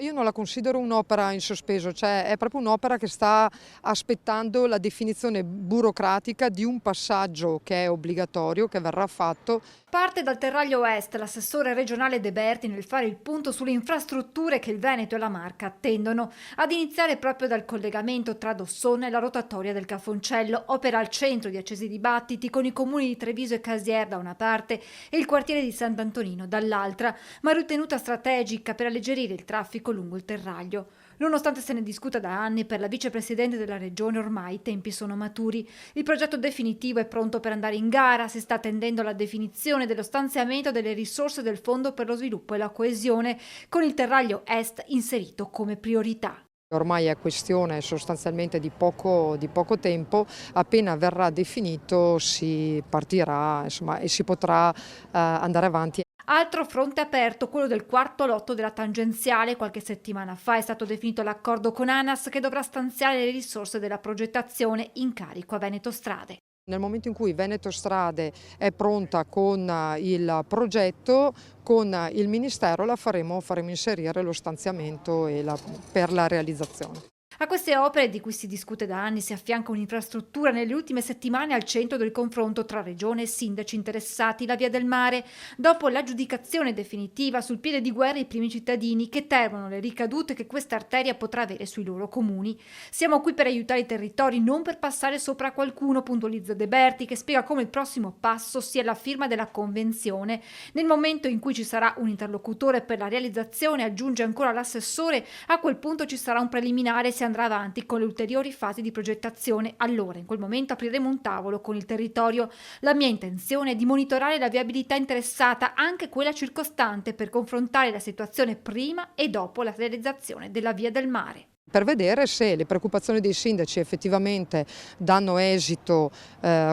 Io non la considero un'opera in sospeso, cioè è proprio un'opera che sta aspettando la definizione burocratica di un passaggio che è obbligatorio, che verrà fatto. Parte dal Terraglio Est l'assessore regionale De Berti nel fare il punto sulle infrastrutture che il Veneto e la Marca attendono, ad iniziare proprio dal collegamento tra Dossona e la rotatoria del Cafoncello, opera al centro di accesi dibattiti con i comuni di Treviso e Casier da una parte e il quartiere di Sant'Antonino dall'altra, ma ritenuta strategica per alleggerire il traffico lungo il Terraglio. Nonostante se ne discuta da anni, per la vicepresidente della regione ormai i tempi sono maturi. Il progetto definitivo è pronto per andare in gara, si sta attendendo la definizione dello stanziamento delle risorse del Fondo per lo sviluppo e la coesione, con il Terraglio Est inserito come priorità. Ormai è questione sostanzialmente di poco tempo, appena verrà definito si partirà, insomma, e si potrà andare avanti. Altro fronte aperto, quello del quarto lotto della tangenziale. Qualche settimana fa è stato definito l'accordo con ANAS che dovrà stanziare le risorse della progettazione in carico a Veneto Strade. Nel momento in cui Veneto Strade è pronta con il progetto, con il Ministero faremo inserire lo stanziamento per la realizzazione. A queste opere, di cui si discute da anni, si affianca un'infrastruttura nelle ultime settimane al centro del confronto tra regione e sindaci interessati, la Via del Mare. Dopo l'aggiudicazione definitiva, sul piede di guerra i primi cittadini che temono le ricadute che questa arteria potrà avere sui loro comuni. Siamo qui per aiutare i territori, non per passare sopra qualcuno, puntualizza De Berti, che spiega come il prossimo passo sia la firma della convenzione. Nel momento in cui ci sarà un interlocutore per la realizzazione, aggiunge ancora l'assessore, a quel punto ci sarà un preliminare, si andrà avanti con le ulteriori fasi di progettazione. Allora, in quel momento apriremo un tavolo con il territorio. La mia intenzione è di monitorare la viabilità interessata, anche quella circostante, per confrontare la situazione prima e dopo la realizzazione della Via del Mare. Per vedere se le preoccupazioni dei sindaci effettivamente danno esito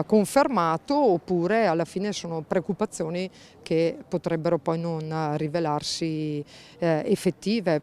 confermato oppure alla fine sono preoccupazioni che potrebbero poi non rivelarsi effettive.